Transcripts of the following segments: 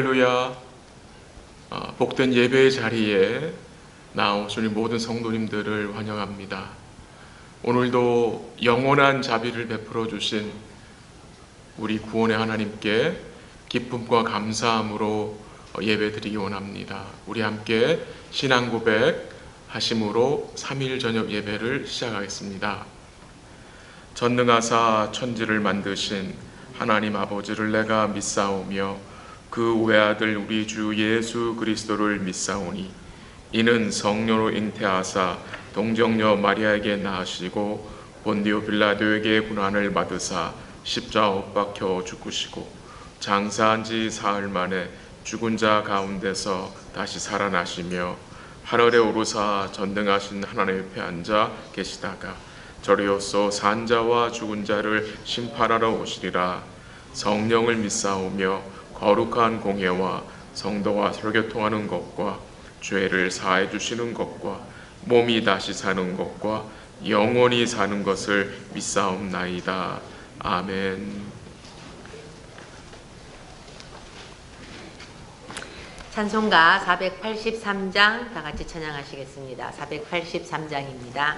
할렐루야. 복된 예배의 자리에 나오신 모든 성도님들을 환영합니다. 오늘도 영원한 자비를 베풀어 주신 우리 구원의 하나님께 기쁨과 감사함으로 예배드리기 원합니다. 우리 함께 신앙 고백 하심으로 3일 저녁 예배를 시작하겠습니다. 전능하사 천지를 만드신 하나님 아버지를 내가 믿사오며 그 외아들 우리 주 예수 그리스도를 믿사오니 이는 성령으로 잉태하사 동정녀 마리아에게 낳으시고 본디오 빌라도에게 고난을 받으사 십자가 못 박혀 죽으시고 장사한 지 사흘 만에 죽은 자 가운데서 다시 살아나시며 하늘에 오르사 전능하신 하나님 옆에 앉아 계시다가 저리로서 산 자와 죽은 자를 심판하러 오시리라. 성령을 믿사오며 거룩한 공예와 성도와 설교통하는 것과 죄를 사해 주시는 것과 몸이 다시 사는 것과 영원히 사는 것을 믿사옵나이다. 아멘. 찬송가 483장 다 같이 찬양하시겠습니다. 483장입니다.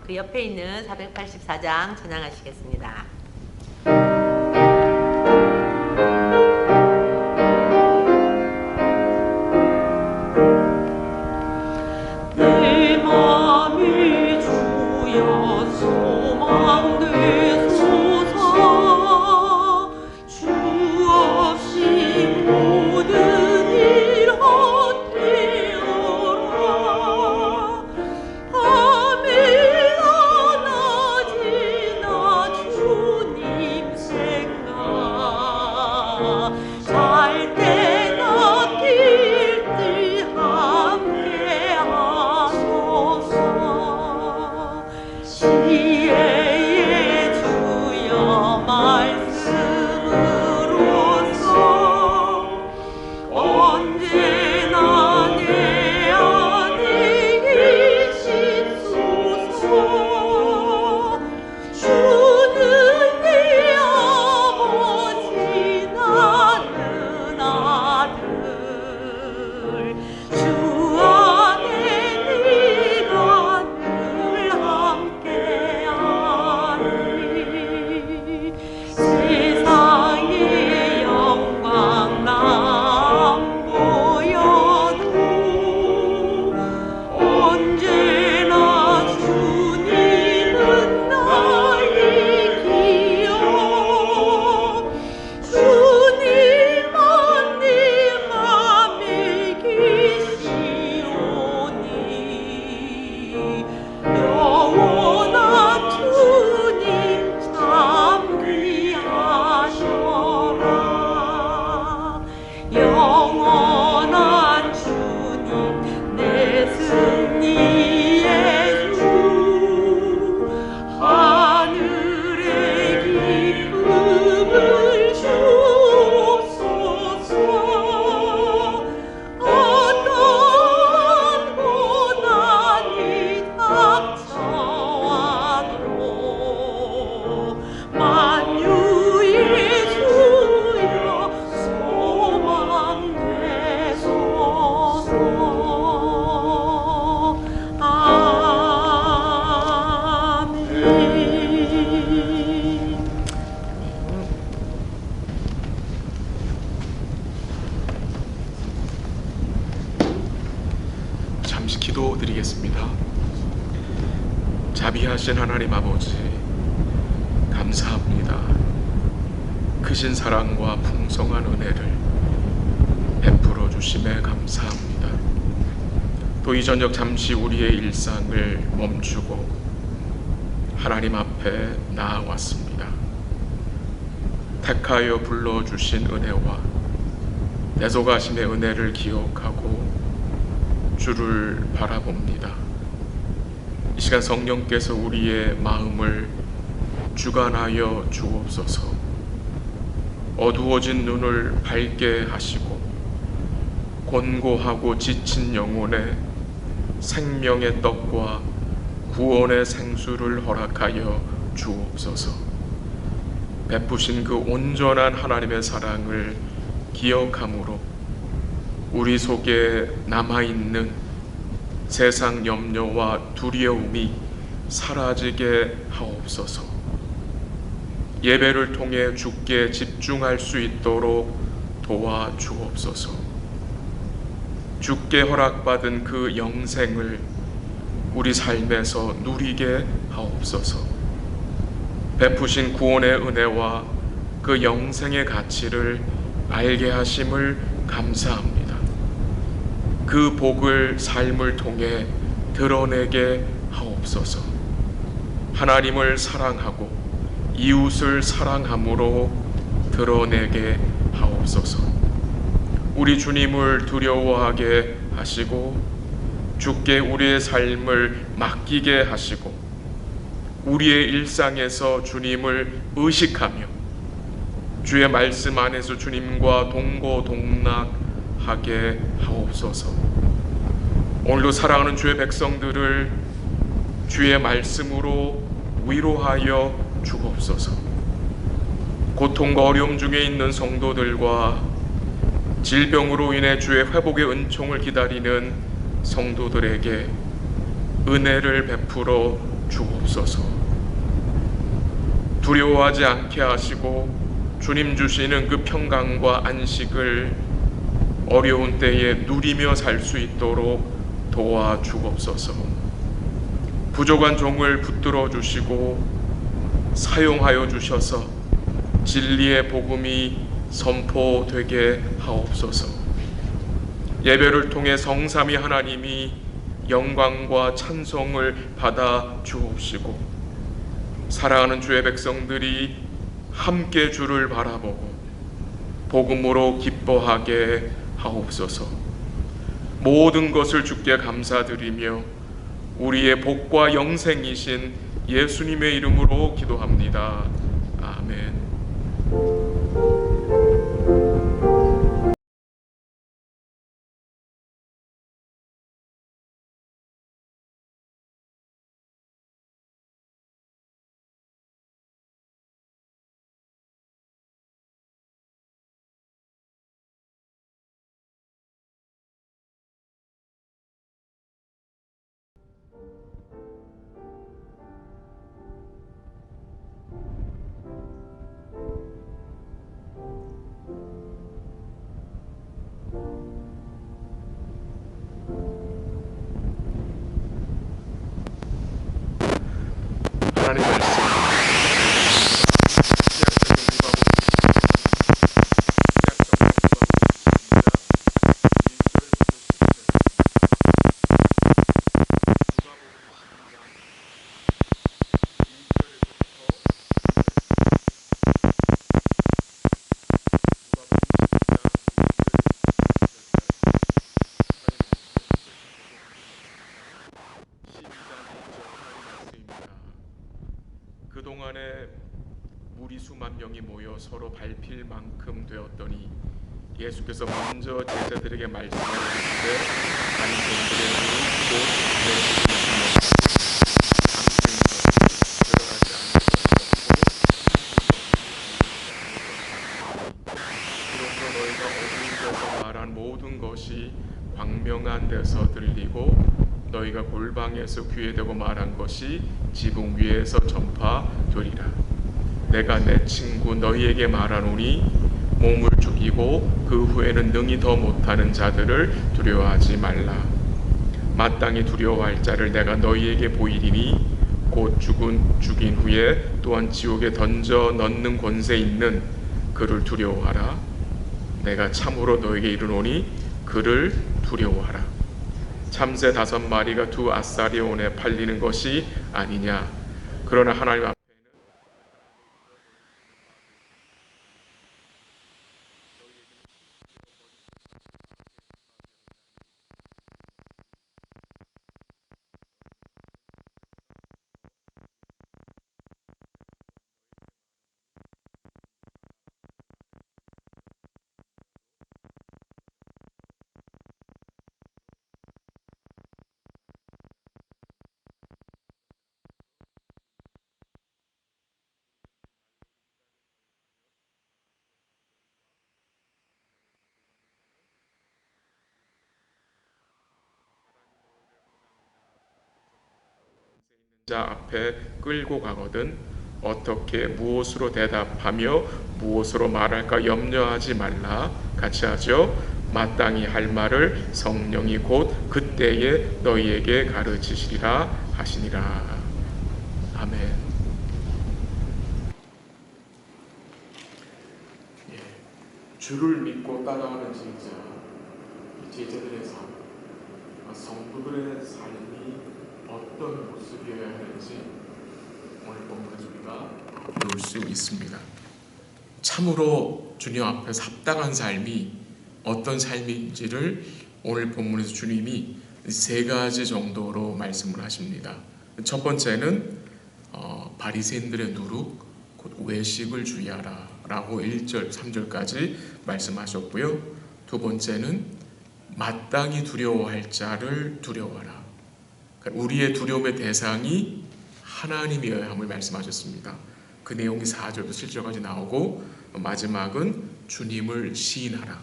그 옆에 있는 484장 찬양하시겠습니다. 내 맘이 주여 소망되소서. 주 없이 모든 일 헛되어라. 밤이나 낮이나 주 주 안에 네가 늘 함께하니 세상의 영광 남 보여도 언제나 주님은 나의 기억 주님만 내가 매기시오니 영원한 주님 참 귀하셔라 영원한 주님 내 승리의 주 하늘의 기쁨을 주옵소서 어떤 고난이 닥쳐와도 만유의 주여 소망 되소서 아멘. 잠시 기도드리겠습니다. 자비하신 하나님 아버지, 감사합니다. 크신 사랑과 풍성한 은혜를 베풀어 주심에 감사합니다. 또 이 저녁 잠시 우리의 일상을 멈추고 하나님 앞에 나아왔습니다. 택하여 불러주신 은혜와 내속하심의 은혜를 기억하고 주를 바라봅니다. 이 시간 성령께서 우리의 마음을 주관하여 주옵소서. 어두워진 눈을 밝게 하시고 곤고하고 지친 영혼에 생명의 떡과 구원의 생수를 허락하여 주옵소서. 베푸신 그 온전한 하나님의 사랑을 기억함으로 우리 속에 남아있는 세상 염려와 두려움이 사라지게 하옵소서. 예배를 통해 주께 집중할 수 있도록 도와주옵소서. 주께 허락받은 그 영생을 우리 삶에서 누리게 하옵소서. 베푸신 구원의 은혜와 그 영생의 가치를 알게 하심을 감사합니다. 그 복을 삶을 통해 드러내게 하옵소서. 하나님을 사랑하고 이웃을 사랑함으로 드러내게 하옵소서. 우리 주님을 두려워하게 하시고 주께 우리의 삶을 맡기게 하시고 우리의 일상에서 주님을 의식하며 주의 말씀 안에서 주님과 동고동락하게 하옵소서. 오늘도 사랑하는 주의 백성들을 주의 말씀으로 위로하여 주옵소서. 고통과 어려움 중에 있는 성도들과 질병으로 인해 주의 회복의 은총을 기다리는 성도들에게 은혜를 베풀어 주옵소서. 두려워하지 않게 하시고 주님 주시는 그 평강과 안식을 어려운 때에 누리며 살 수 있도록 도와주옵소서. 부족한 종을 붙들어 주시고 사용하여 주셔서 진리의 복음이 선포되게 하옵소서. 예배를 통해 성삼위 하나님이 영광과 찬송을 받아 주옵시고 사랑하는 주의 백성들이 함께 주를 바라보고 복음으로 기뻐하게 하옵소서. 모든 것을 주께 감사드리며 우리의 복과 영생이신 예수님의 이름으로 기도합니다. 아멘. 하나님 말씀 그동안에 무리 수만 명이 모여 서로 밟힐 만큼 되었더니 예수께서 먼저 제자들에게 말씀하셨는데 바리새인들의 무릇 들어가지 않고 너희가 어두운 데서 말한 모든 것이 광명한 데서 들리고 너희가 골방에서 귀에 대고 말한 것이 지붕 위에서 전파되리라. 내가 내 친구 너희에게 말하노니 몸을 죽이고 그 후에는 능히 더 못하는 자들을 두려워하지 말라. 마땅히 두려워할 자를 내가 너희에게 보이리니 곧 죽인 후에 또한 지옥에 던져 넣는 권세 있는 그를 두려워하라. 내가 참으로 너에게 이르노니 그를 두려워하라. 참새 5마리가 2 아사리온에 팔리는 것이 아니냐. 그러나 하나님 앞에는 자 앞에 끌고 가거든 어떻게 무엇으로 대답하며 무엇으로 말할까 염려하지 말라. 같이 하죠. 마땅히 할 말을 성령이 곧 그때에 너희에게 가르치시리라 하시니라. 아멘. 주를 믿고 따라가는 제자들의 삶, 성도들의 삶이 어떤 모습이어야 하는지 오늘 본문에서 우리가 배울 수 있습니다. 참으로 주님 앞에서 합당한 삶이 어떤 삶인지를 오늘 본문에서 주님이 3가지 정도로 말씀을 하십니다. 첫 번째는 바리새인들의 누룩, 곧 외식을 주의하라 라고 1절, 3절까지 말씀하셨고요. 두 번째는 마땅히 두려워할 자를 두려워하라. 우리의 두려움의 대상이 하나님이어야 함을 말씀하셨습니다. 그 내용이 4절부터 7절까지 나오고 마지막은 주님을 시인하라.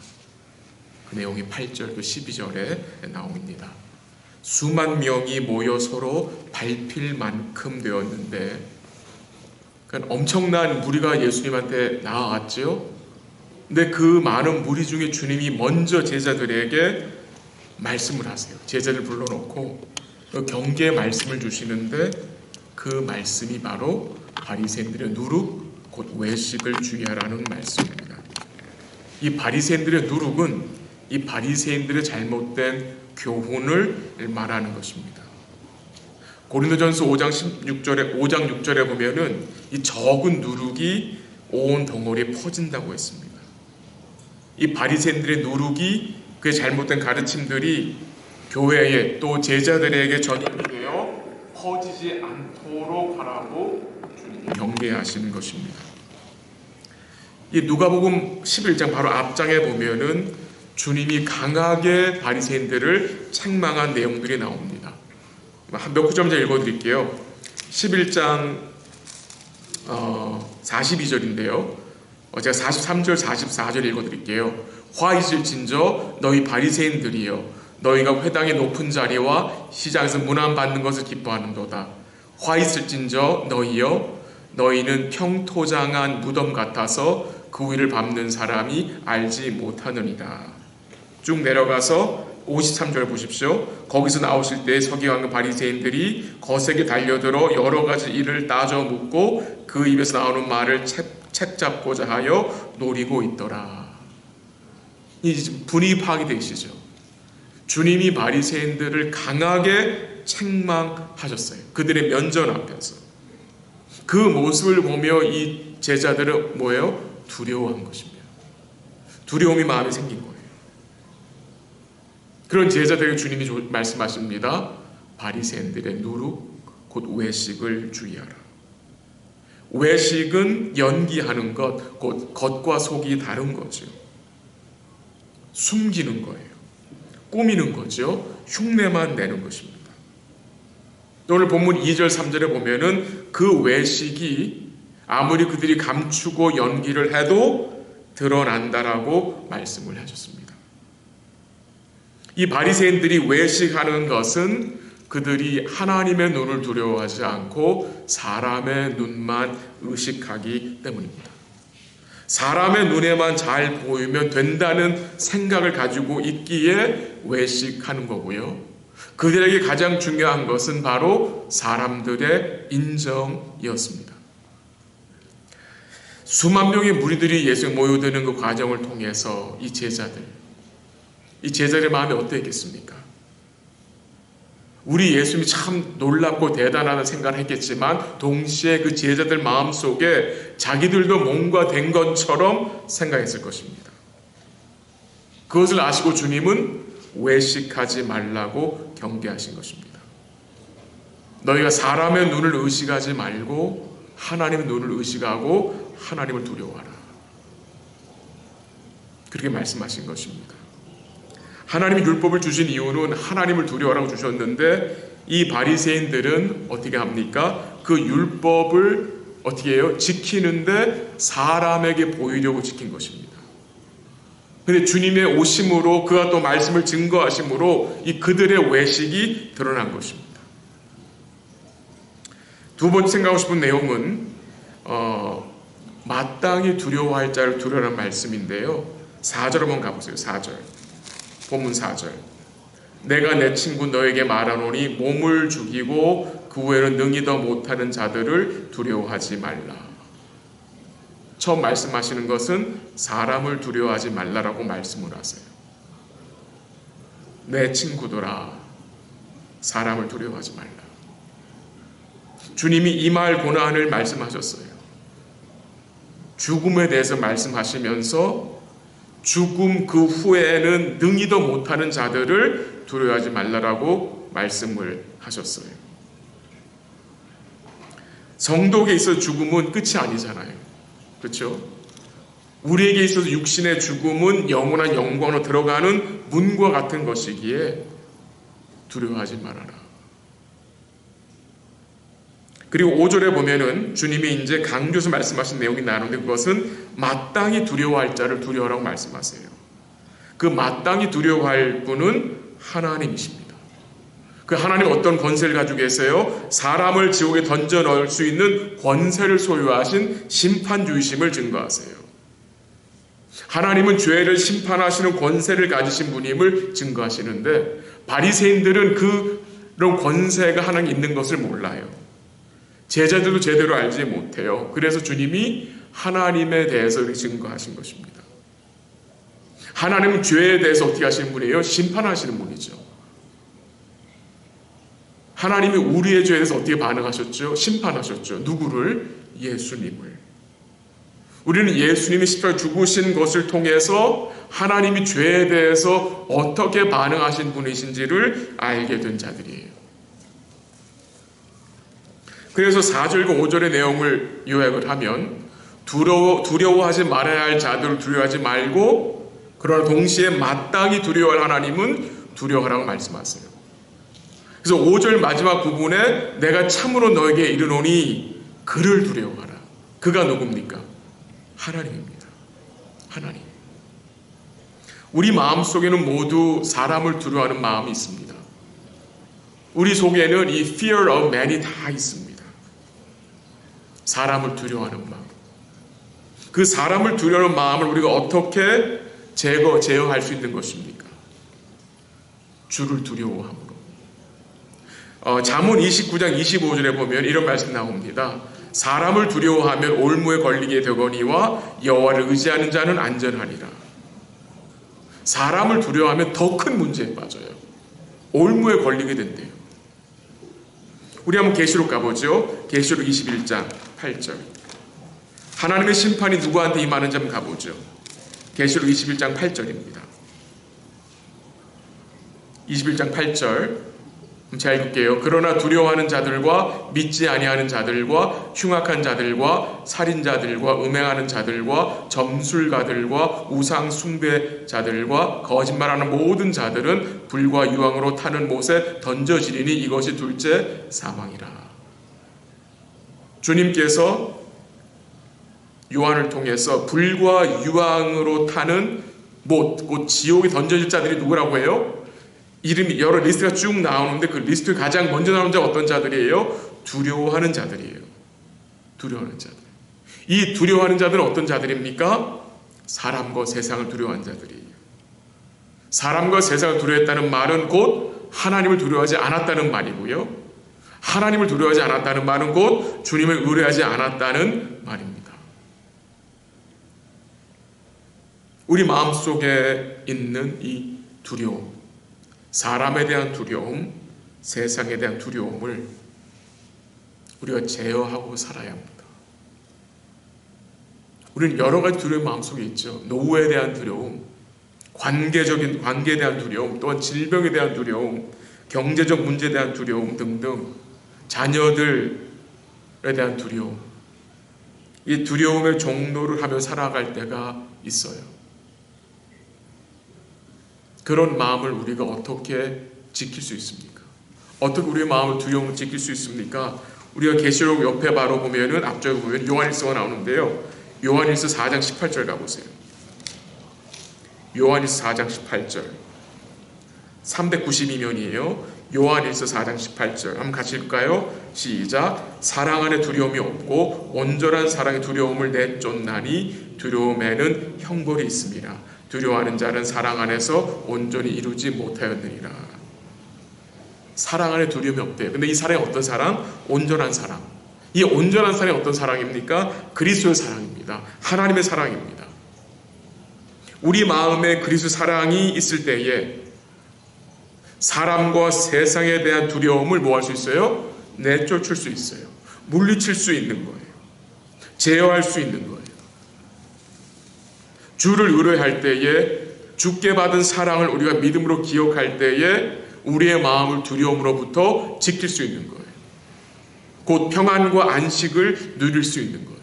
그 내용이 8절부터 12절에 나옵니다. 수만 명이 모여 서로 밟힐 만큼 되었는데 그러니까 엄청난 무리가 예수님한테 나아왔죠. 근데 그 많은 무리 중에 주님이 먼저 제자들에게 말씀을 하세요. 제자를 불러놓고 경계의 말씀을 주시는데 그 말씀이 바로 바리새인들의 누룩 곧 외식을 주의하라는 말씀입니다. 이 바리새인들의 누룩은 이 바리새인들의 잘못된 교훈을 말하는 것입니다. 고린도전서 5장 6절에 보면은 이 적은 누룩이 온 덩어리에 퍼진다고 했습니다. 이 바리새인들의 누룩이 그의 잘못된 가르침들이 교회에 또 제자들에게 전염이 되어 퍼지지 않도록 하라고 주님이 경계하시는 것입니다. 이 누가복음 11장 바로 앞장에 보면은 주님이 강하게 바리새인들을 책망한 내용들이 나옵니다. 몇 구절 읽어드릴게요. 11장 42절인데요. 제가 43절 44절 읽어드릴게요. 화 있을진저 너희 바리새인들이여 너희가 회당의 높은 자리와 시장에서 문안 받는 것을 기뻐하는도다. 화 있을진저 너희여, 너희는 평토장한 무덤 같아서 그 위를 밟는 사람이 알지 못하느니라. 쭉 내려가서 53절 보십시오. 거기서 나오실 때 서기관과 바리새인들이 거세게 달려들어 여러 가지 일을 따져 묻고 그 입에서 나오는 말을 책잡고자 하여 노리고 있더라. 이 분위기 파악이 되시죠. 주님이 바리새인들을 강하게 책망하셨어요. 그들의 면전 앞에서. 그 모습을 보며 이 제자들은 뭐예요? 두려워한 것입니다. 두려움이 마음에 생긴 거예요. 그런 제자들에게 주님이 말씀하십니다. 바리새인들의 누룩 곧 외식을 주의하라. 외식은 연기하는 것, 곧 겉과 속이 다른 거죠. 숨기는 거예요. 꾸미는 거죠. 흉내만 내는 것입니다. 오늘 본문 2절 3절에 보면은 그 외식이 아무리 그들이 감추고 연기를 해도 드러난다라고 말씀을 하셨습니다. 이 바리새인들이 외식하는 것은 그들이 하나님의 눈을 두려워하지 않고 사람의 눈만 의식하기 때문입니다. 사람의 눈에만 잘 보이면 된다는 생각을 가지고 있기에 외식하는 거고요. 그들에게 가장 중요한 것은 바로 사람들의 인정이었습니다. 수만 명의 무리들이 예수에 모여드는 그 과정을 통해서 이 제자들의 마음이 어땠겠습니까? 우리 예수님이 참 놀랍고 대단하다는 생각을 했겠지만 동시에 그 제자들 마음속에 자기들도 뭔가 된 것처럼 생각했을 것입니다. 그것을 아시고 주님은 외식하지 말라고 경계하신 것입니다. 너희가 사람의 눈을 의식하지 말고 하나님의 눈을 의식하고 하나님을 두려워하라. 그렇게 말씀하신 것입니다. 하나님이 율법을 주신 이유는 하나님을 두려워하라고 주셨는데 이 바리새인들은 어떻게 합니까? 그 율법을 어떻게 해요? 지키는데 사람에게 보이려고 지킨 것입니다. 그런데 주님의 오심으로 그가 또 말씀을 증거하심으로 이 그들의 외식이 드러난 것입니다. 두 번째 생각하고 싶은 내용은 마땅히 두려워할 자를 두려워하는 말씀인데요. 4절 한번 가보세요. 4절. 본문 4절. 내가 내 친구 너에게 말하노니 몸을 죽이고 그 외에는 능히 더 못하는 자들을 두려워하지 말라. 처음 말씀하시는 것은 사람을 두려워하지 말라라고 말씀을 하세요. 내 친구들아, 사람을 두려워하지 말라. 주님이 이 말 고난을 말씀하셨어요. 죽음에 대해서 말씀하시면서 죽음 그 후에는 능히도 못하는 자들을 두려워하지 말라라고 말씀을 하셨어요. 성도에게 있어서 죽음은 끝이 아니잖아요. 그렇죠? 우리에게 있어서 육신의 죽음은 영원한 영광으로 들어가는 문과 같은 것이기에 두려워하지 말아라. 그리고 5절에 보면은 주님이 이제 강조해서 말씀하신 내용이 나오는데 그것은 마땅히 두려워할 자를 두려워하라고 말씀하세요. 그 마땅히 두려워할 분은 하나님이십니다. 그 하나님 어떤 권세를 가지고 계세요? 사람을 지옥에 던져 넣을 수 있는 권세를 소유하신 심판주이심을 증거하세요. 하나님은 죄를 심판하시는 권세를 가지신 분임을 증거하시는데 바리새인들은 그런 권세가 하나님 있는 것을 몰라요. 제자들도 제대로 알지 못해요. 그래서 주님이 하나님에 대해서 이렇게 증거하신 것입니다. 하나님은 죄에 대해서 어떻게 하시는 분이에요? 심판하시는 분이죠. 하나님이 우리의 죄에 대해서 어떻게 반응하셨죠? 심판하셨죠. 누구를? 예수님을. 우리는 예수님이 십자가에 죽으신 것을 통해서 하나님이 죄에 대해서 어떻게 반응하신 분이신지를 알게 된 자들이에요. 그래서 4절과 5절의 내용을 요약을 하면 두려워하지 말아야 할 자들을 두려워하지 말고 그러나 동시에 마땅히 두려워할 하나님은 두려워하라고 말씀하세요. 그래서 5절 마지막 부분에 내가 참으로 너에게 이르노니 그를 두려워하라. 그가 누굽니까? 하나님입니다. 하나님. 우리 마음속에는 모두 사람을 두려워하는 마음이 있습니다. 우리 속에는 이 fear of man이 다 있습니다. 사람을 두려워하는 마음. 그 사람을 두려워하는 마음을 우리가 어떻게 제어할 수 있는 것입니까? 주를 두려워함으로. 잠언 29장 25절에 보면 이런 말씀 나옵니다. 사람을 두려워하면 올무에 걸리게 되거니와 여호와를 의지하는 자는 안전하니라. 사람을 두려워하면 더 큰 문제에 빠져요. 올무에 걸리게 된대요. 우리 한번 계시록 가보죠. 계시록 21장 8절. 하나님의 심판이 누구한테 임하는지 한번 가보죠. 계시록 21장 8절입니다. 21장 8절 제가 읽을게요. 그러나 두려워하는 자들과 믿지 아니하는 자들과 흉악한 자들과 살인자들과 음행하는 자들과 점술가들과 우상 숭배자들과 거짓말하는 모든 자들은 불과 유황으로 타는 못에 던져지리니 이것이 둘째 사망이라. 주님께서 요한을 통해서 불과 유황으로 타는 못, 곧 지옥에 던져질 자들이 누구라고 해요? 이름이 여러 리스트가 쭉 나오는데 그 리스트에 가장 먼저 나오는 자가 어떤 자들이에요? 두려워하는 자들이에요. 두려워하는 자들. 이 두려워하는 자들은 어떤 자들입니까? 사람과 세상을 두려워하는 자들이에요. 사람과 세상을 두려워했다는 말은 곧 하나님을 두려워하지 않았다는 말이고요. 하나님을 두려워하지 않았다는 말은 곧 주님을 의뢰하지 않았다는 말입니다. 우리 마음속에 있는 이 두려움, 사람에 대한 두려움, 세상에 대한 두려움을 우리가 제어하고 살아야 합니다. 우리는 여러 가지 두려움이 마음속에 있죠. 노후에 대한 두려움, 관계에 대한 두려움, 또한 질병에 대한 두려움, 경제적 문제에 대한 두려움 등등, 자녀들에 대한 두려움. 이 두려움의 종로를 하며 살아갈 때가 있어요. 그런 마음을 우리가 어떻게 지킬 수 있습니까? 어떻게 우리의 마음을 두려움을 지킬 수 있습니까? 우리가 계시록 옆에 바로 보면은 앞쪽에 보면 요한일서가 나오는데요. 요한일서 4장 18절 가보세요. 요한일서 4장 18절. 392면이에요. 요한일서 4장 18절. 한번 같이 읽을까요? 시작. 사랑 안에 두려움이 없고 온전한 사랑의 두려움을 내쫓나니 두려움에는 형벌이 있습니다. 두려워하는 자는 사랑 안에서 온전히 이루지 못하였느니라. 사랑 안에 두려움이 없대요. 근데 이 사랑이 어떤 사랑? 온전한 사랑. 이 온전한 사랑이 어떤 사랑입니까? 그리스도의 사랑입니다. 하나님의 사랑입니다. 우리 마음에 그리스도 사랑이 있을 때에 사람과 세상에 대한 두려움을 뭐 할 수 있어요? 내쫓을 수 있어요. 물리칠 수 있는 거예요. 제어할 수 있는 거예요. 주를 의뢰할 때에 주께 받은 사랑을 우리가 믿음으로 기억할 때에 우리의 마음을 두려움으로부터 지킬 수 있는 거예요. 곧 평안과 안식을 누릴 수 있는 거예요.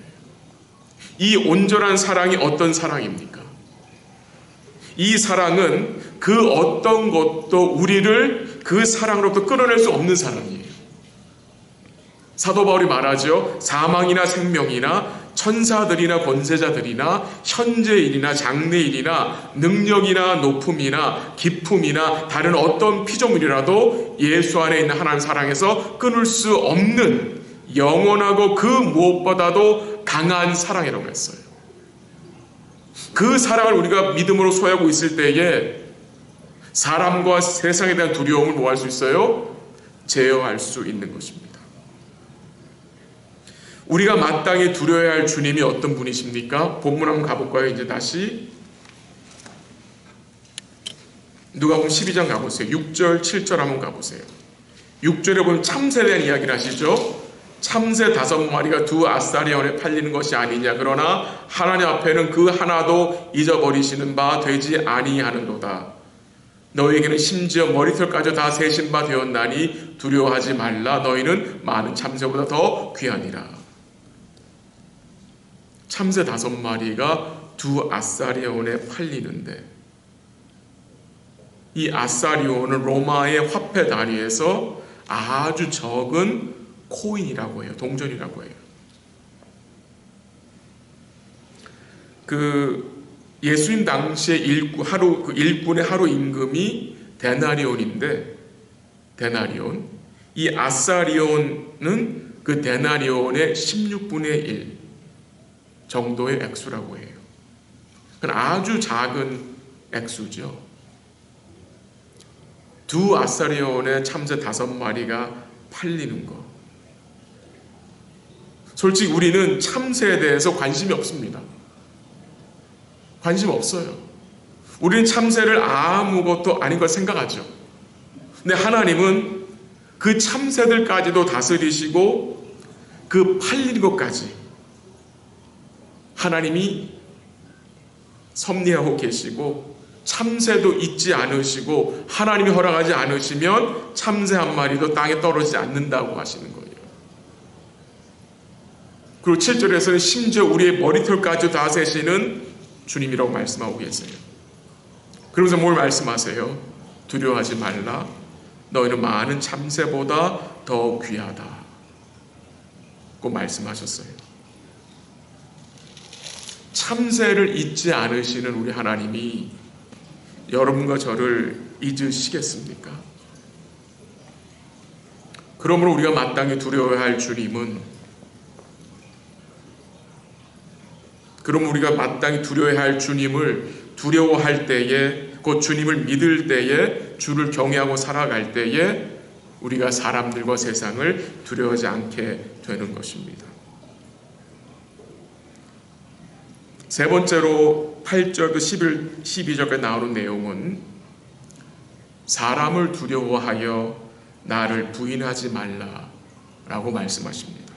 이 온전한 사랑이 어떤 사랑입니까? 이 사랑은 그 어떤 것도 우리를 그 사랑으로부터 끊어낼 수 없는 사랑이에요. 사도 바울이 말하죠. 사망이나 생명이나 천사들이나 권세자들이나 현재일이나 장래일이나 능력이나 높음이나 기품이나 다른 어떤 피조물이라도 예수 안에 있는 하나님 사랑에서 끊을 수 없는 영원하고 그 무엇보다도 강한 사랑이라고 했어요. 그 사랑을 우리가 믿음으로 소유하고 있을 때에 사람과 세상에 대한 두려움을 뭐 할 수 있어요? 제어할 수 있는 것입니다. 우리가 마땅히 두려워야 할 주님이 어떤 분이십니까? 본문 한번 가볼까요? 이제 다시 누가복음 12장 가보세요. 6절 7절 한번 가보세요. 6절에 보면 참새에 대한 이야기를 하시죠. 참새 5마리가 두 아사리온에 팔리는 것이 아니냐. 그러나 하나님 앞에는 그 하나도 잊어버리시는 바 되지 아니하는도다. 너희에게는 심지어 머리털까지 다 세신 바 되었나니 두려워하지 말라. 너희는 많은 참새보다 더 귀하니라. 참새 5마리가 두 아사리온에 팔리는데 이 아사리온은 로마의 화폐 단위에서 아주 적은 코인이라고 해요. 동전이라고 해요. 예수님 당시에 일꾼의 하루 임금이 데나리온인데, 데나리온, 이 아사리온은 그 데나리온의 16분의 1 정도의 액수라고 해요. 그건 아주 작은 액수죠. 두 아사리온의 참새 5마리가 팔리는 거. 솔직히 우리는 참새에 대해서 관심이 없습니다. 관심 없어요. 우리는 참새를 아무것도 아닌 걸 생각하죠. 근데 하나님은 그 참새들까지도 다스리시고 그 팔리는 것까지 하나님이 섭리하고 계시고, 참새도 잊지 않으시고 하나님이 허락하지 않으시면 참새 한 마리도 땅에 떨어지지 않는다고 하시는 거예요. 그리고 7절에서는 심지어 우리의 머리털까지 다 세시는 주님이라고 말씀하고 계세요. 그러면서 뭘 말씀하세요? 두려워하지 말라. 너희는 많은 참새보다 더 귀하다고 말씀하셨어요. 참새를 잊지 않으시는 우리 하나님이 여러분과 저를 잊으시겠습니까? 그러므로 우리가 마땅히 두려워해야 할 주님은, 그럼 우리가 마땅히 두려워해야 할 주님을 두려워할 때에, 곧 주님을 믿을 때에, 주를 경외하고 살아갈 때에 우리가 사람들과 세상을 두려워하지 않게 되는 것입니다. 세 번째로 8절부터 12절까지 나오는 내용은 사람을 두려워하여 나를 부인하지 말라라고 말씀하십니다.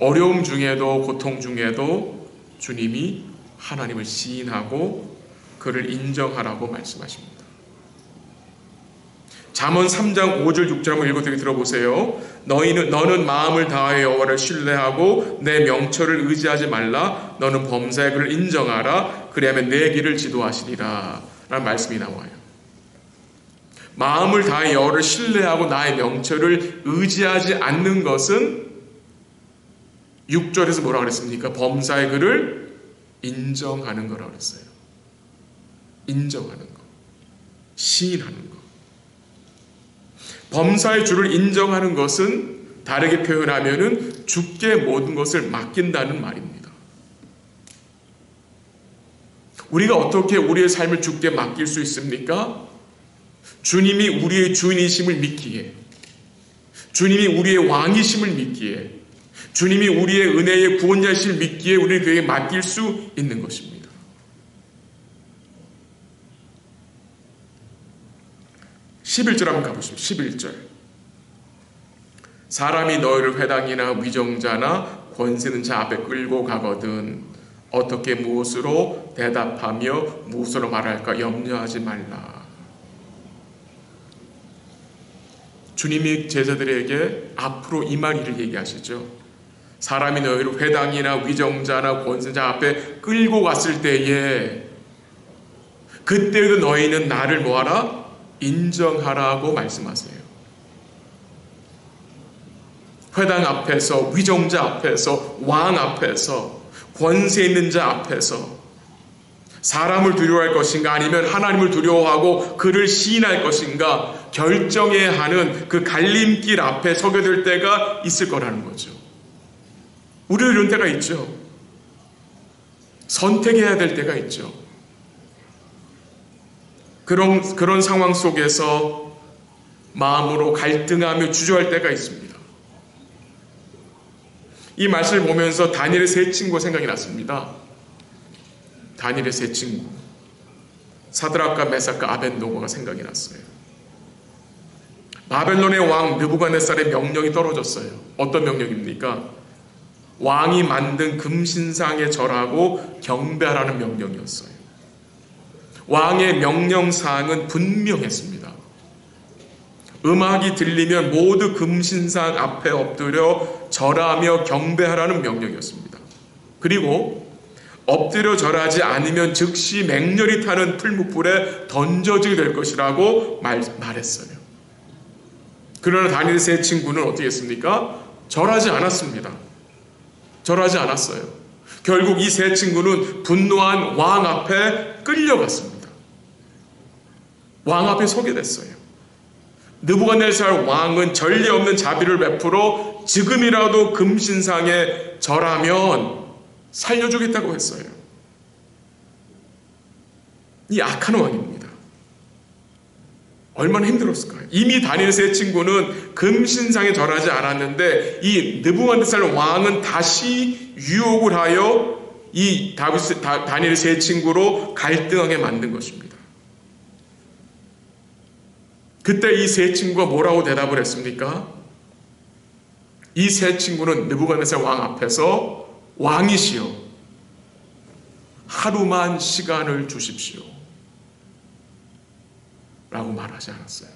어려움 중에도, 고통 중에도 주님이 하나님을 시인하고 그를 인정하라고 말씀하십니다. 잠언 3장 5절 6절 한번 읽어드리게 들어보세요. 너는 마음을 다하여 여호와를 신뢰하고 내 명철을 의지하지 말라. 너는 범사의 그를 인정하라. 그리하면 내 길을 지도하시리라 라는 말씀이 나와요. 마음을 다하여 여호와를 신뢰하고 나의 명철을 의지하지 않는 것은 6절에서 뭐라 그랬습니까? 범사의 그를 인정하는 거라고 그랬어요. 인정하는 거, 시인하는 거. 범사의 주를 인정하는 것은 다르게 표현하면은 주께 모든 것을 맡긴다는 말입니다. 우리가 어떻게 우리의 삶을 주께 맡길 수 있습니까? 주님이 우리의 주인이심을 믿기에, 주님이 우리의 왕이심을 믿기에, 주님이 우리의 은혜의 구원자이심을 믿기에 우리는 그에게 맡길 수 있는 것입니다. 11절 한번 가보십시오. 11절. 사람이 너희를 회당이나 위정자나 권세 있는 자 앞에 끌고 가거든 어떻게 무엇으로 대답하며 무엇으로 말할까 염려하지 말라. 주님이 제자들에게 앞으로 임할 일을 얘기하시죠. 사람이 너희를 회당이나 위정자나 권세자 앞에 끌고 갔을 때에 그때도 너희는 나를 뭐하라? 인정하라고 말씀하세요. 회당 앞에서, 위정자 앞에서, 왕 앞에서, 권세 있는 자 앞에서 사람을 두려워할 것인가 아니면 하나님을 두려워하고 그를 시인할 것인가 결정해야 하는 그 갈림길 앞에 서게 될 때가 있을 거라는 거죠. 우리도 이런 때가 있죠. 선택해야 될 때가 있죠. 그런 상황 속에서 마음으로 갈등하며 주저할 때가 있습니다. 이 말씀을 보면서 다니엘의 세 친구가 생각이 났습니다. 다니엘의 세 친구, 사드락과 메삭과 아벳노고가 생각이 났어요. 바벨론의 왕 느부갓네살의 명령이 떨어졌어요. 어떤 명령입니까? 왕이 만든 금신상에 절하고 경배하라는 명령이었어요. 왕의 명령사항은 분명했습니다. 음악이 들리면 모두 금신상 앞에 엎드려 절하며 경배하라는 명령이었습니다. 그리고 엎드려 절하지 않으면 즉시 맹렬히 타는 풀무불에 던져지게 될 것이라고 말했어요. 그러나 다니엘 세 친구는 어떻게 했습니까? 절하지 않았습니다. 절하지 않았어요. 결국 이 세 친구는 분노한 왕 앞에 끌려갔습니다. 왕 앞에 서게 됐어요. 느부갓네살 왕은 전례 없는 자비를 베풀어 지금이라도 금신상에 절하면 살려주겠다고 했어요. 이 악한 왕입니다. 얼마나 힘들었을까요? 이미 다니엘 세 친구는 금신상에 절하지 않았는데 이 느부갓네살 왕은 다시 유혹을 하여 이 다니엘 세 친구로 갈등하게 만든 것입니다. 그때 이 세 친구가 뭐라고 대답을 했습니까? 이 세 친구는 느부갓네살 왕 앞에서 왕이시여 하루만 시간을 주십시오 라고 말하지 않았어요.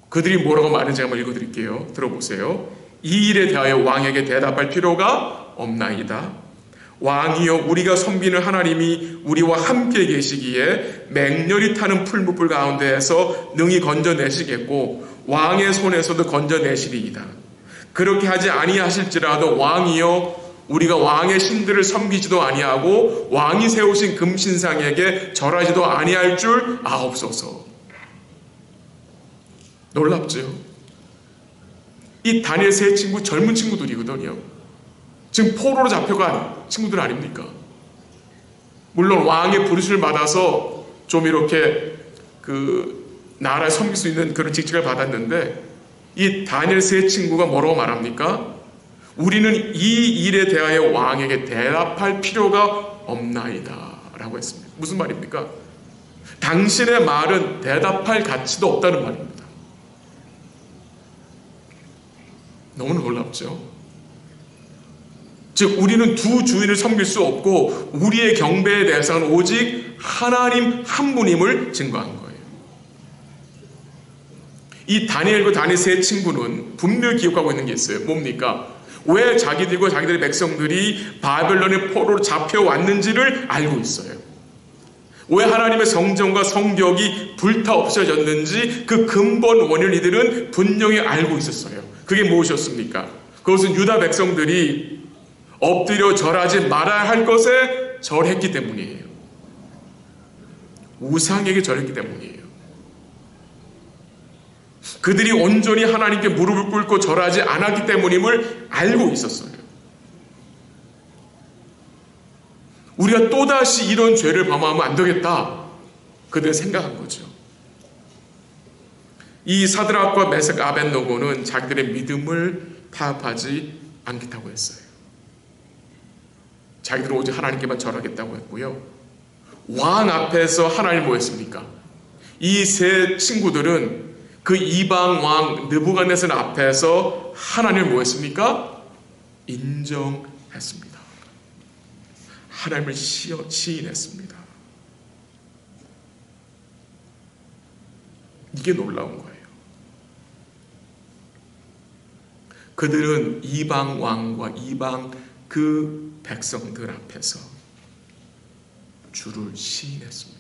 그들이 뭐라고 말했는지 한번 읽어드릴게요. 들어보세요. 이 일에 대하여 왕에게 대답할 필요가 없나이다. 왕이여 우리가 섬기는 하나님이 우리와 함께 계시기에 맹렬히 타는 풀무불 가운데에서 능히 건져내시겠고 왕의 손에서도 건져내시리이다. 그렇게 하지 아니하실지라도 왕이여 우리가 왕의 신들을 섬기지도 아니하고 왕이 세우신 금신상에게 절하지도 아니할 줄 아옵소서. 놀랍죠? 이 다니엘 세 친구 젊은 친구들이거든요. 지금 포로로 잡혀간 친구들 아닙니까? 물론 왕의 부르심을 받아서 좀 이렇게 나라에 섬길 수 있는 그런 직책을 받았는데 이 다니엘 세 친구가 뭐라고 말합니까? 우리는 이 일에 대하여 왕에게 대답할 필요가 없나이다 라고 했습니다. 무슨 말입니까? 당신의 말은 대답할 가치도 없다는 말입니다. 너무 놀랍죠? 즉 우리는 두 주인을 섬길 수 없고 우리의 경배의 대상은 오직 하나님 한 분임을 증거한 거예요. 이 다니엘과 다니엘 세 친구는 분명히 기억하고 있는 게 있어요. 뭡니까? 왜 자기들과 자기들의 백성들이 바벨론의 포로로 잡혀왔는지를 알고 있어요. 왜 하나님의 성전과 성벽이 불타 없어졌는지 그 근본 원인을 이들은 분명히 알고 있었어요. 그게 무엇이었습니까? 그것은 유다 백성들이 엎드려 절하지 말아야 할 것에 절했기 때문이에요. 우상에게 절했기 때문이에요. 그들이 온전히 하나님께 무릎을 꿇고 절하지 않았기 때문임을 알고 있었어요. 우리가 또다시 이런 죄를 범하면 안 되겠다. 그들은 생각한 거죠. 이 사드락과 메삭 아벳노고는 자기들의 믿음을 타협하지 않겠다고 했어요. 자기들은 오직 하나님께만 절하겠다고 했고요. 왕 앞에서 하나님 뭐 했습니까? 이 세 친구들은 그 이방 왕 느부갓네살 앞에서 하나님을 뭐 했습니까? 인정했습니다. 하나님을 시인했습니다. 이게 놀라운 거예요. 그들은 이방 왕과 이방 그 백성들 앞에서 주를 시인했습니다.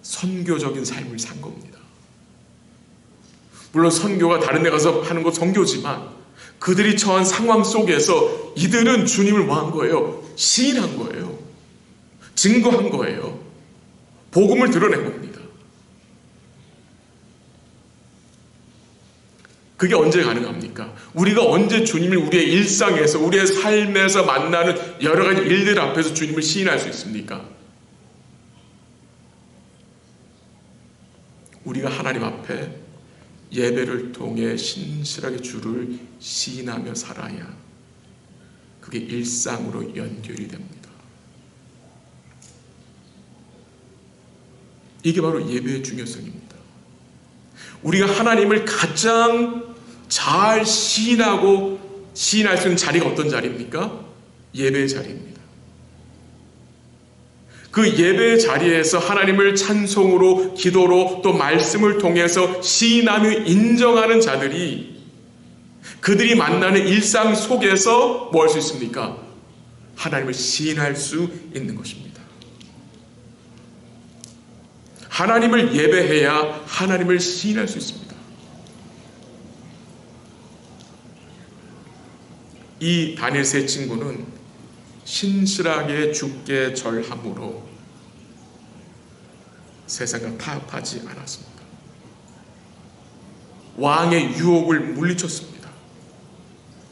선교적인 삶을 산 겁니다. 물론 선교가 다른 데 가서 하는 거 선교지만 그들이 처한 상황 속에서 이들은 주님을 뭐 한 거예요? 시인한 거예요. 증거한 거예요. 복음을 드러낸 겁니다. 그게 언제 가능합니까? 우리가 언제 주님을 우리의 일상에서 우리의 삶에서 만나는 여러 가지 일들 앞에서 주님을 시인할 수 있습니까? 우리가 하나님 앞에 예배를 통해 신실하게 주를 시인하며 살아야 그게 일상으로 연결이 됩니다. 이게 바로 예배의 중요성입니다. 우리가 하나님을 가장 잘 시인하고 시인할 수 있는 자리가 어떤 자리입니까? 예배의 자리입니다. 그 예배의 자리에서 하나님을 찬송으로, 기도로, 또 말씀을 통해서 시인하며 인정하는 자들이 그들이 만나는 일상 속에서 뭐 할 수 있습니까? 하나님을 시인할 수 있는 것입니다. 하나님을 예배해야 하나님을 시인할 수 있습니다. 이 다니엘 세 친구는 신실하게 주께 절함으로 세상과 타협하지 않았습니다. 왕의 유혹을 물리쳤습니다.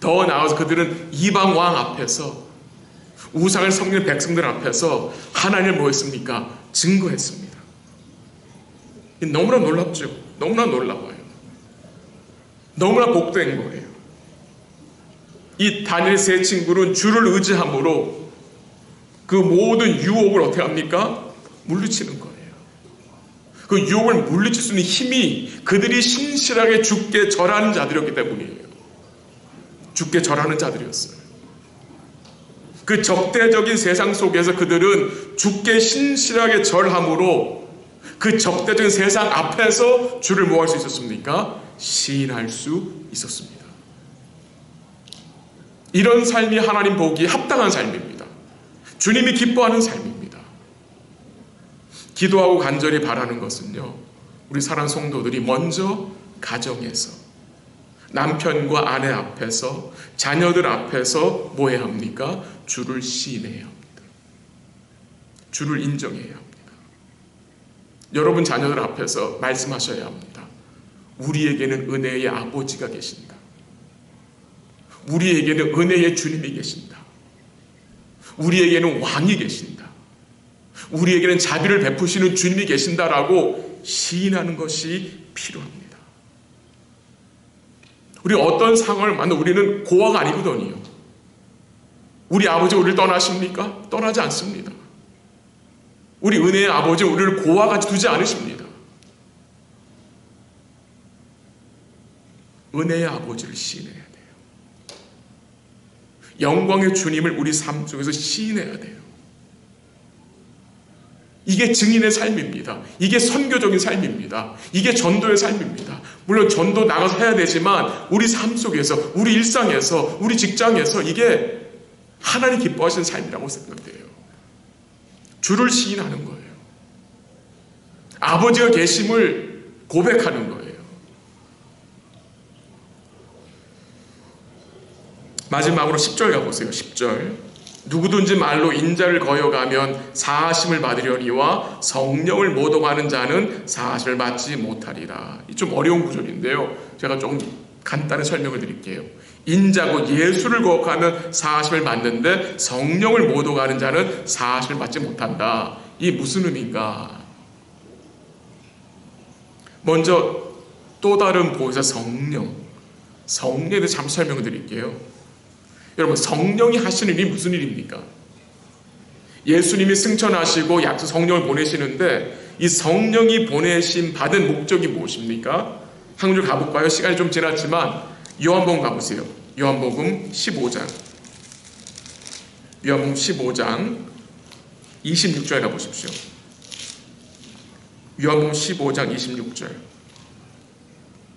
더 나아가서 그들은 이방 왕 앞에서, 우상을 섬기는 백성들 앞에서 하나님을 뭐 했습니까? 증거했습니다. 너무나 놀랍죠. 너무나 놀라워요. 너무나 복된 거예요. 이 다니엘 세 친구는 주를 의지함으로 그 모든 유혹을 어떻게 합니까? 물리치는 거예요. 그 유혹을 물리칠 수 있는 힘이 그들이 신실하게 주께 절하는 자들이었기 때문이에요. 주께 절하는 자들이었어요. 그 적대적인 세상 속에서 그들은 주께 신실하게 절함으로 그 적대적인 세상 앞에서 주를 뭐 할 수 있었습니까? 시인할 수 있었습니다. 이런 삶이 하나님 보기에 합당한 삶입니다. 주님이 기뻐하는 삶입니다. 기도하고 간절히 바라는 것은요, 우리 사랑하는 성도들이 먼저 가정에서, 남편과 아내 앞에서, 자녀들 앞에서 뭐 해야 합니까? 주를 시인해야 합니다. 주를 인정해야 합니다. 여러분 자녀들 앞에서 말씀하셔야 합니다. 우리에게는 은혜의 아버지가 계신다. 우리에게는 은혜의 주님이 계신다. 우리에게는 왕이 계신다. 우리에게는 자비를 베푸시는 주님이 계신다라고 시인하는 것이 필요합니다. 우리 어떤 상황을 만나 우리는 고아가 아니거든요. 우리 아버지 우리를 떠나십니까? 떠나지 않습니다. 우리 은혜의 아버지 우리를 고아같이 두지 않으십니다. 은혜의 아버지를 시인해야 돼요. 영광의 주님을 우리 삶 속에서 시인해야 돼요. 이게 증인의 삶입니다. 이게 선교적인 삶입니다. 이게 전도의 삶입니다. 물론 전도 나가서 해야 되지만 우리 삶 속에서, 우리 일상에서, 우리 직장에서 이게 하나님 기뻐하시는 삶이라고 생각돼요. 주를 시인하는 거예요. 아버지가 계심을 고백하는 거예요. 마지막으로 10절 가보세요. 10절. 누구든지 말로 인자를 거여가면 사하심을 받으려니와 성령을 모독하는 자는 사하심을 받지 못하리라. 이 좀 어려운 구절인데요. 제가 좀 간단히 설명을 드릴게요. 인자고 예수를 거역하면 사하심을 받는데 성령을 모독하는 자는 사하심을 받지 못한다. 이게 무슨 의미인가? 먼저 또 다른 보혜사 성령. 성령에 대해서 잠시 설명을 드릴게요. 여러분, 성령이 하시는 일이 무슨 일입니까? 예수님이 승천하시고 약속 성령을 보내시는데 이 성령이 보내심 받은 목적이 무엇입니까? 한 구절 가볼까요? 시간이 좀 지났지만 요한복음 가보세요. 요한복음 15장. 요한복음 15장 26절 가보십시오. 요한복음 15장 26절.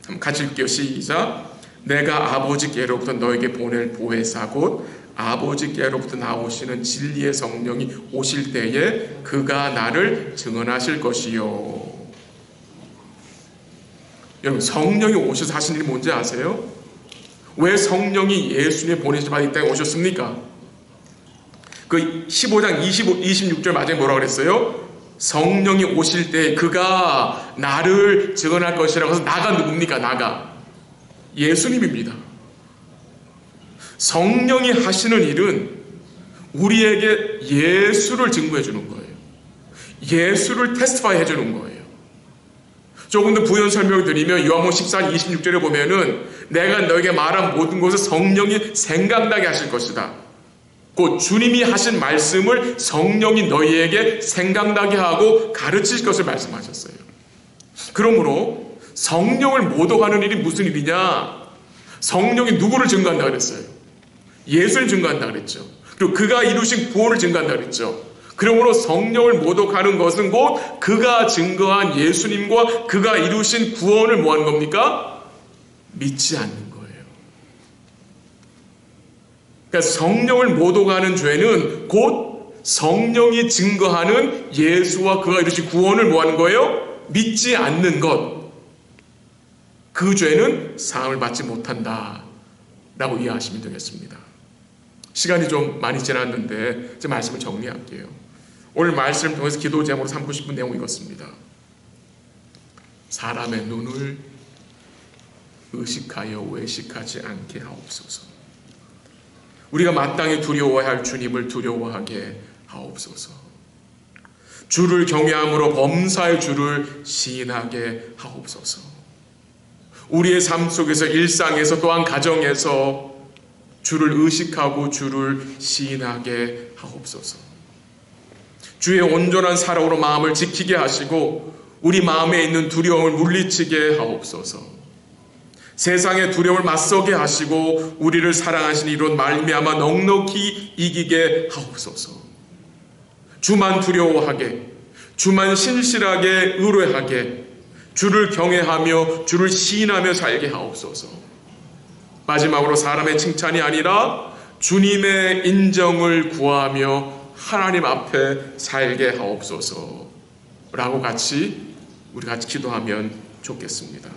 한번 같이 읽게요. 시작. 내가 아버지께로부터 너에게 보낼 보혜사 곧 아버지께로부터 나오시는 진리의 성령이 오실 때에 그가 나를 증언하실 것이요. 여러분, 성령이 오셔서 하신 일이 뭔지 아세요? 왜 성령이 예수님의 보내심 받은 이 땅에 오셨습니까? 그 15장 26절 마지막에 뭐라고 그랬어요? 성령이 오실 때 그가 나를 증언할 것이라고 해서 나가 누굽니까? 나가 예수님입니다. 성령이 하시는 일은 우리에게 예수를 증거해 주는 거예요. 예수를 테스티파이 해주는 거예요. 조금 더 부연 설명을 드리면 요한복음 14장 26절에 보면은 내가 너에게 말한 모든 것을 성령이 생각나게 하실 것이다. 곧 주님이 하신 말씀을 성령이 너희에게 생각나게 하고 가르칠 것을 말씀하셨어요. 그러므로 성령을 모독하는 일이 무슨 일이냐? 성령이 누구를 증거한다 그랬어요? 예수를 증거한다 그랬죠. 그리고 그가 이루신 구원을 증거한다 그랬죠. 그러므로 성령을 모독하는 것은 곧 그가 증거한 예수님과 그가 이루신 구원을 뭐 하는 겁니까? 믿지 않는 거예요. 그러니까 성령을 모독하는 죄는 곧 성령이 증거하는 예수와 그가 이루신 구원을 뭐 하는 거예요? 믿지 않는 것. 그 죄는 사함을 받지 못한다 라고 이해하시면 되겠습니다. 시간이 좀 많이 지났는데 제 말씀을 정리할게요. 오늘 말씀을 통해서 기도 제목으로 삼고 싶은 내용이 이것입니다. 사람의 눈을 의식하여 외식하지 않게 하옵소서. 우리가 마땅히 두려워해야 할 주님을 두려워하게 하옵소서. 주를 경외함으로 범사의 주를 시인하게 하옵소서. 우리의 삶 속에서, 일상에서, 또한 가정에서 주를 의식하고 주를 시인하게 하옵소서. 주의 온전한 사랑으로 마음을 지키게 하시고 우리 마음에 있는 두려움을 물리치게 하옵소서. 세상의 두려움을 맞서게 하시고 우리를 사랑하신 이로 말미암아 넉넉히 이기게 하옵소서. 주만 두려워하게, 주만 신실하게 의뢰하게, 주를 경외하며 주를 시인하며 살게 하옵소서. 마지막으로 사람의 칭찬이 아니라 주님의 인정을 구하며 하나님 앞에 살게 하옵소서 라고 우리 같이 기도하면 좋겠습니다.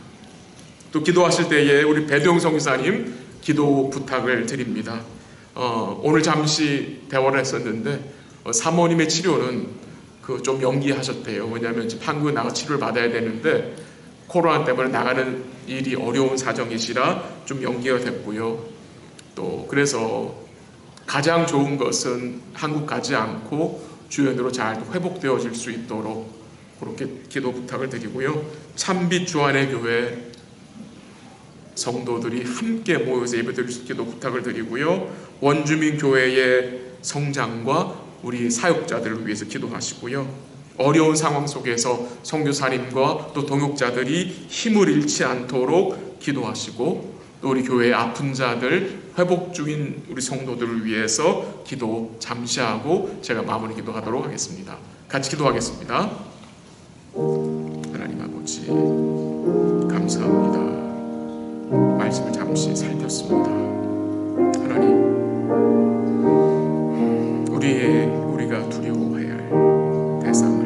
또 기도하실 때에 우리 배동 성사님 기도 부탁을 드립니다. 오늘 잠시 대화를 했었는데 사모님의 치료는 좀 연기하셨대요. 왜냐하면 판교에 나가 치료를 받아야 되는데 코로나 때문에 나가는 일이 어려운 사정이시라 좀 연기가 됐고요. 또 그래서 가장 좋은 것은 한국 가지 않고 주연으로 잘 회복되어질 수 있도록 그렇게 기도 부탁을 드리고요. 참빛 주안의 교회 성도들이 함께 모여서 예배드릴 수 있게 기도 부탁을 드리고요. 원주민 교회의 성장과 우리 사역자들을 위해서 기도하시고요. 어려운 상황 속에서 선교사님과 또 동역자들이 힘을 잃지 않도록 기도하시고 또 우리 교회의 아픈 자들, 회복 중인 우리 성도들을 위해서 기도 잠시 하고 제가 마무리 기도하도록 하겠습니다. 같이 기도하겠습니다. 하나님 아버지 감사합니다. 말씀을 잠시 살폈습니다. 하나님, 우리가 두려워해야 할 대상을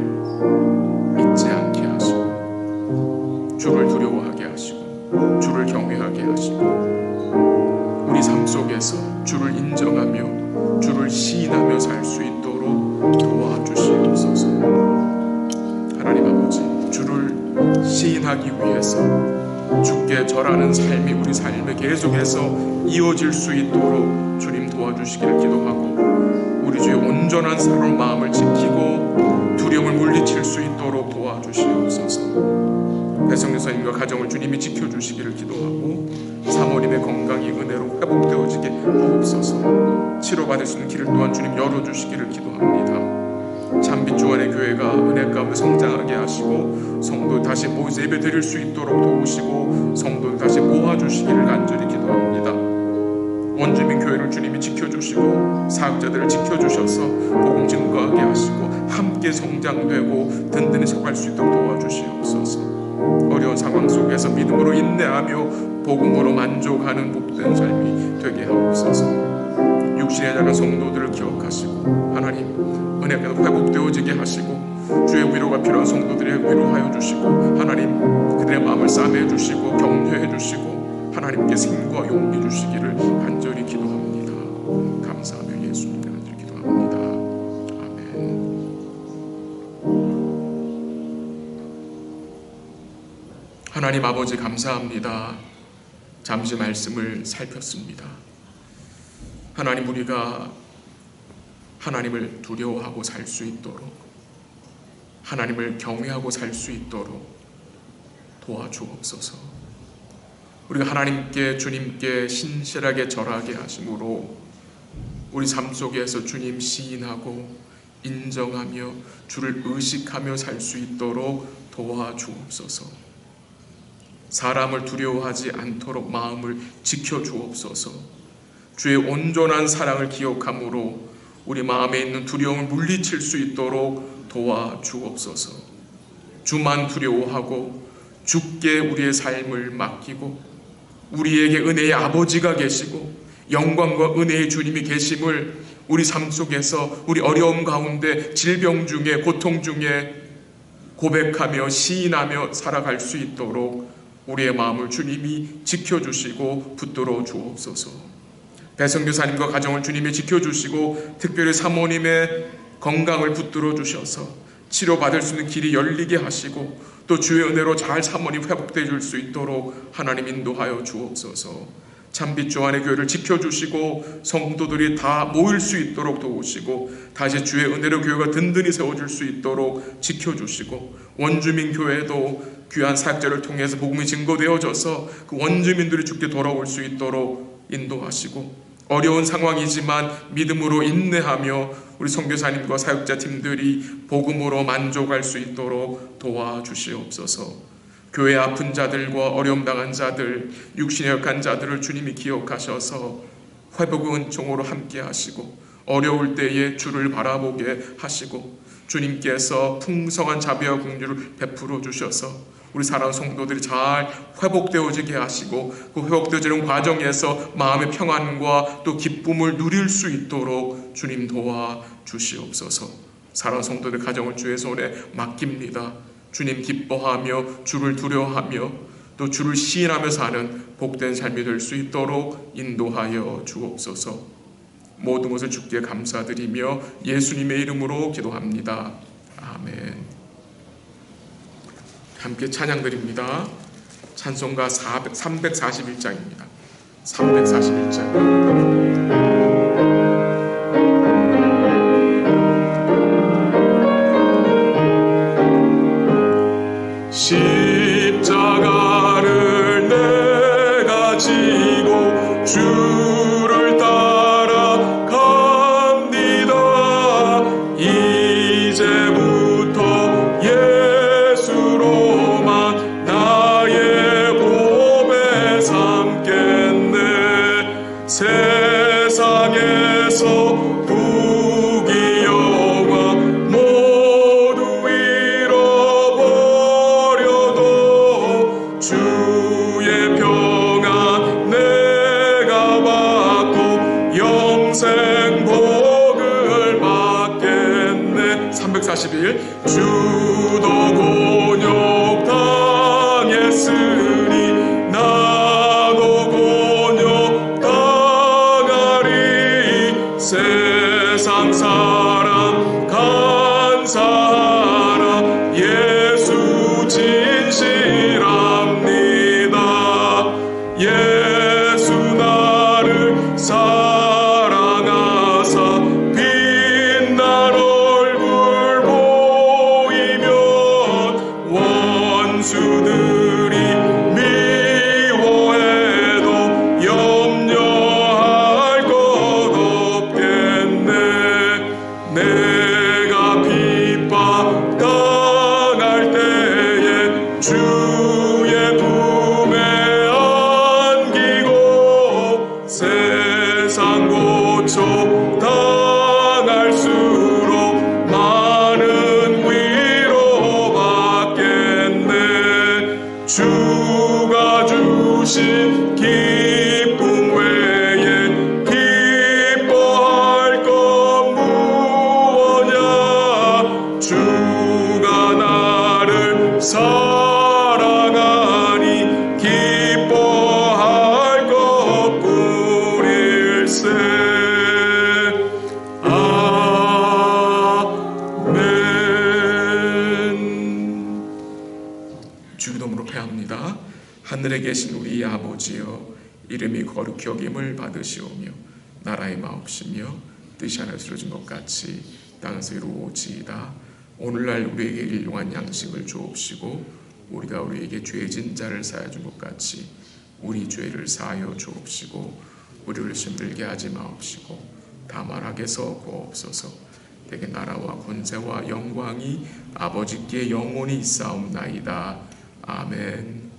잊지 않게 하시고 주를 두려워하게 하시고 주를 경외하게 하시고 우리 삶 속에서 주를 인정하며 주를 시인하며 살 수 있도록 도와주시옵소서. 하나님 아버지, 주를 시인하기 위해서 주께 절하는 삶이 우리 삶에 계속해서 이어질 수 있도록 주님 도와주시기를 기도하고 우리 주의 온전한 사랑 마음을 지키고 두려움을 물리칠 수 있도록 도와주시옵소서. 배성교사님과 가정을 주님이 지켜주시기를 기도하고 사모님의 건강이 은혜로 회복되어지게 하옵소서. 치료받을 수 있는 길을 또한 주님 열어주시기를 기도합니다. 참빛 주안의 교회가 은혜 가운데 성장하게 하시고 성도 다시 모여서 예배 드릴 수 있도록 도우시고 성도 다시 모아주시기를 간절히 기도합니다. 원주민 교회를 주님이 지켜주시고 사역자들을 지켜주셔서 복음 증거하게 하시고 함께 성장되고 든든히 서갈 수 있도록 도와주시옵소서. 어려운 상황 속에서 믿음으로 인내하며 복음으로 만족하는 복된 삶이 되게 하옵소서. 육신에 자란 성도들을 기억하시고 하나님 은혜가 회복되어지게 하시고 주의 위로가 필요한 성도들의 위로하여 주시고 하나님 그들의 마음을 싸매 주시고 격려해 주시고 하나님께 힘과 용기 주시기를 간절히 기도합니다. 감사하며 예수님 간절히 기도합니다. 아멘. 하나님 아버지 감사합니다. 잠시 말씀을 살폈습니다. 하나님, 우리가 하나님을 두려워하고 살 수 있도록 하나님을 경외하고 살 수 있도록 도와주옵소서. 우리가 하나님께 주님께 신실하게 절하게 하심으로 우리 삶 속에서 주님 시인하고 인정하며 주를 의식하며 살 수 있도록 도와주옵소서. 사람을 두려워하지 않도록 마음을 지켜주옵소서. 주의 온전한 사랑을 기억함으로 우리 마음에 있는 두려움을 물리칠 수 있도록 도와주옵소서. 주만 두려워하고 주께 우리의 삶을 맡기고 우리에게 은혜의 아버지가 계시고 영광과 은혜의 주님이 계심을 우리 삶 속에서 우리 어려움 가운데 질병 중에 고통 중에 고백하며 시인하며 살아갈 수 있도록 우리의 마음을 주님이 지켜주시고 붙들어 주옵소서. 배성교사님과 가정을 주님이 지켜주시고 특별히 사모님의 건강을 붙들어 주셔서 치료받을 수 있는 길이 열리게 하시고 또 주의 은혜로 잘 사모님 회복되어 줄 수 있도록 하나님 인도하여 주옵소서. 참빛주 안의 교회를 지켜주시고 성도들이 다 모일 수 있도록 도우시고 다시 주의 은혜로 교회가 든든히 세워줄 수 있도록 지켜주시고 원주민 교회도 귀한 사역자를 통해서 복음이 증거되어져서 그 원주민들이 주께 돌아올 수 있도록 인도하시고 어려운 상황이지만 믿음으로 인내하며 우리 선교사님과 사역자 팀들이 복음으로 만족할 수 있도록 도와주시옵소서. 교회 아픈 자들과 어려움 당한 자들, 육신에 약한 자들을 주님이 기억하셔서 회복의 은총으로 함께 하시고 어려울 때에 주를 바라보게 하시고 주님께서 풍성한 자비와 긍휼을 베풀어 주셔서 우리 사랑하는 성도들이 잘 회복되어지게 하시고 그 회복되어지는 과정에서 마음의 평안과 또 기쁨을 누릴 수 있도록 주님 도와주시옵소서. 사랑하는 성도들 가정을 주의 손에 맡깁니다. 주님 기뻐하며 주를 두려워하며 또 주를 시인하며 사는 복된 삶이 될 수 있도록 인도하여 주옵소서. 모든 것을 주께 감사드리며 예수님의 이름으로 기도합니다. 아멘. 함께 찬양드립니다. 찬송가 341장입니다. 341장. 십자가를 내가 지고 주를 따라 갑니다. 이제부터 예수로만 나의 보배 삼겠네. 세상에서 부귀 영화 모두 잃어버려도 주의 평안 내가 받고 영생 복을 받겠네. 341 주도 곤욕 당했으니 나도 곤욕 당하리. 세상 사람 감사하라. 예수 진실합니다. 예수 나를 사랑하사 빛난 얼굴 보이면 원수들이 미워해도 염려할 것 없겠네. 내가 핍박 당할 때에 주의 품에 안기고 세상 고초 당할수록 많은 위로 받겠네. 주가 주신 기쁨 외에 기뻐할 것 무엇냐. 주가 나를 사랑하니 기뻐할 것 뿐일세. 아멘. 주기도문으로 패합니다. 하늘에 계신 우리 아버지여, 이름이 거룩히 여김을 받으시오며 나라의 마옵시며 뜻이 하늘에서 이루어진 것 같이 땅에서 이루어지이다. 오늘날 우리에게 일용할 양식을 주옵시고 우리가 우리에게 죄진 자를 사하여 준 것 같이 우리 죄를 사하여 주옵시고 우리를 힘들게 하지 마옵시고 다만 악에서 구하옵소서. 대개 나라와 권세와 영광이 아버지께 영원히 있사옵나이다. 아멘.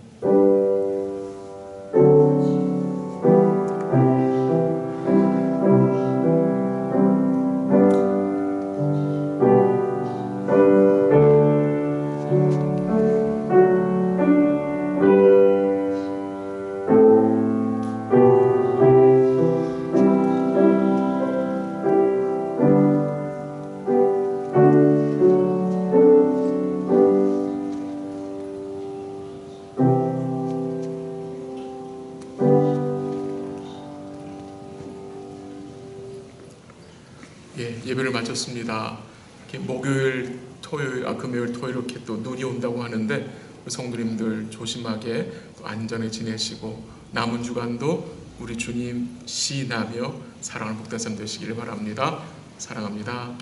예, 예배를 마쳤습니다. 이렇게 목요일, 토요일, 금요일, 토요일 이렇게 또 눈이 온다고 하는데 우리 성도님들 조심하게 또 안전에 지내시고 남은 주간도 우리 주님 시인하며 사랑하는 복된 삶 되시기를 바랍니다. 사랑합니다.